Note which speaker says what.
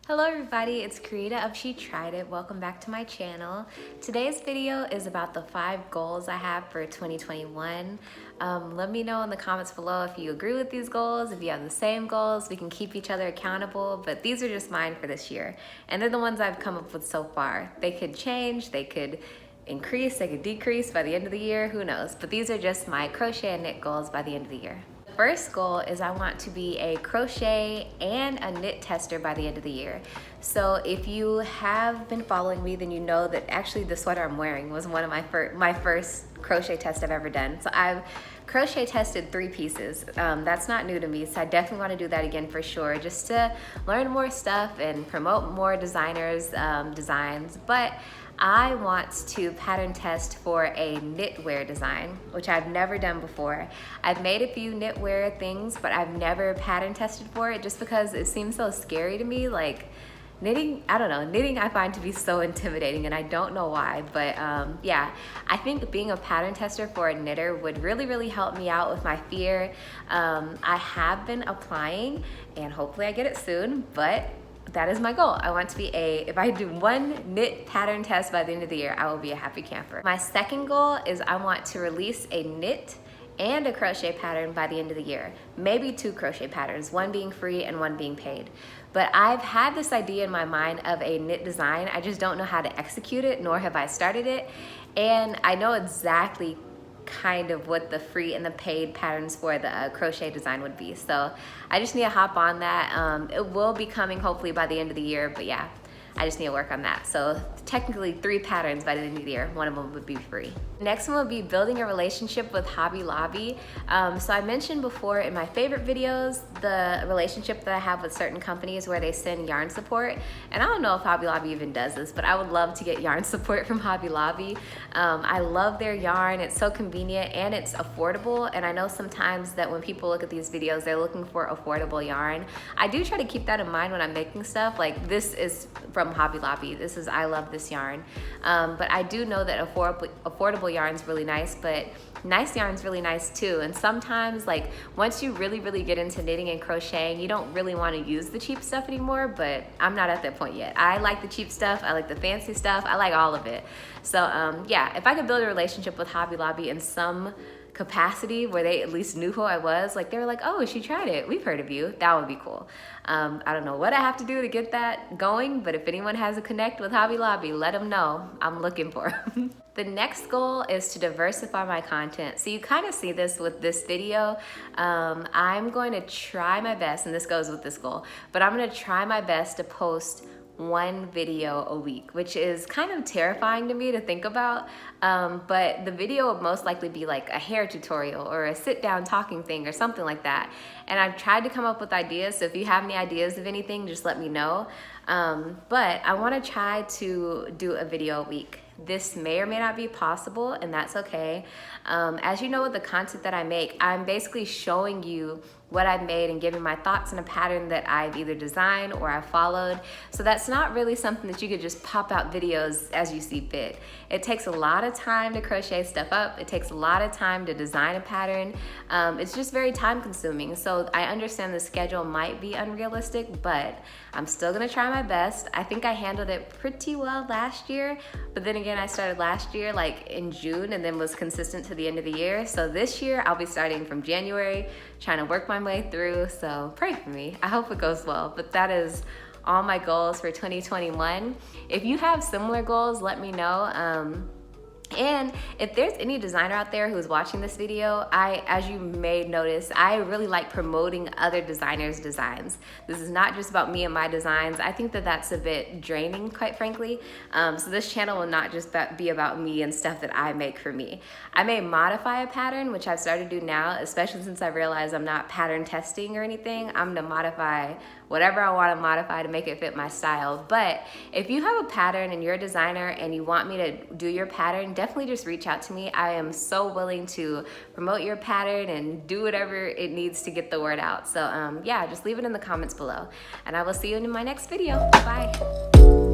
Speaker 1: Hello everybody, it's Karita of She Tried It. Welcome back to my channel. Today's video is about the 5 goals I have for 2021. Let me know in the comments below if you agree with these goals, if you have the same goals. We can keep each other accountable, but these are just mine for this year. And they're the ones I've come up with so far. They could change, they could increase, they could decrease by the end of the year, who knows? But these are just my crochet and knit goals by the end of the year. First goal is I want to be a crochet and a knit tester by the end of the year. So if you have been following me, then you know that actually the sweater I'm wearing was one of my first crochet test I've ever done. So I've crochet tested 3 pieces. That's not new to me, so I definitely want to do that again for sure, just to learn more stuff and promote more designers' designs. But I want to pattern test for a knitwear design, which I've never done before. I've made a few knitwear things, but I've never pattern tested for it just because it seems so scary to me. Like knitting, I don't know, knitting I find to be so intimidating and I don't know why, but yeah, I think being a pattern tester for a knitter would really help me out with my fear. I have been applying and hopefully I get it soon, but that is my goal. I want to be if I do 1 knit pattern test by the end of the year, I will be a happy camper. My second goal is I want to release a knit and a crochet pattern by the end of the year. Maybe 2 crochet patterns, 1 being free and 1 being paid. But I've had this idea in my mind of a knit design. I just don't know how to execute it, nor have I started it. And I know exactly kind of what the free and the paid patterns for the crochet design would be. So I just need to hop on that. It will be coming hopefully by the end of the year, but yeah, I just need to work on that. So technically 3 patterns by the end of the year. 1 of them would be free. Next one would be building a relationship with Hobby Lobby. So I mentioned before in my favorite videos, the relationship that I have with certain companies where they send yarn support. And I don't know if Hobby Lobby even does this, but I would love to get yarn support from Hobby Lobby. I love their yarn. It's so convenient and it's affordable. And I know sometimes that when people look at these videos, they're looking for affordable yarn. I do try to keep that in mind when I'm making stuff. Like this is from Hobby Lobby. I love this yarn. But I do know that affordable yarn's really nice, but nice yarn's really nice too. And sometimes, like, once you really get into knitting and crocheting, you don't really want to use the cheap stuff anymore, but I'm not at that point yet. I like the cheap stuff, I like the fancy stuff, I like all of it. So yeah, if I could build a relationship with Hobby Lobby in some capacity where they at least knew who I was, like they were like, oh, She Tried It, we've heard of you, that would be cool. I don't know what I have to do to get that going, but if anyone has a connect with Hobby Lobby, let them know. I'm looking for them. The next goal is to diversify my content. So you kind of see this with this video. I'm going to try my best, and this goes with this goal, but I'm going to try my best to post 1 video a week, which is kind of terrifying to me to think about. But the video would most likely be like a hair tutorial or a sit down talking thing or something like that. And I've tried to come up with ideas. So if you have any ideas of anything, just let me know. But I want to try to do a video a week. This may or may not be possible, and that's okay. As you know, with the content that I make, I'm basically showing you what I've made and giving my thoughts on a pattern that I've either designed or I've followed. So that's not really something that you could just pop out videos as you see fit. It takes a lot of time to crochet stuff up. It takes a lot of time to design a pattern. It's just very time consuming. So I understand the schedule might be unrealistic, but I'm still gonna try my best. I think I handled it pretty well last year, but then again, I started last year like in June and then was consistent to the end of the year. So this year I'll be starting from January, trying to work my way through. So pray for me. I hope it goes well, but that is all my goals for 2021. If you have similar goals, let me know. And if there's any designer out there who's watching this video, as you may notice, I really like promoting other designers' designs. This is not just about me and my designs. I think that that's a bit draining, quite frankly. So this channel will not just be about me and stuff that I make for me. I may modify a pattern, which I've started to do now, especially since I realized I'm not pattern testing or anything. I'm gonna modify whatever I want to modify to make it fit my style. But if you have a pattern and you're a designer and you want me to do your pattern, definitely just reach out to me. I am so willing to promote your pattern and do whatever it needs to get the word out. So yeah, just leave it in the comments below. And I will see you in my next video. Bye.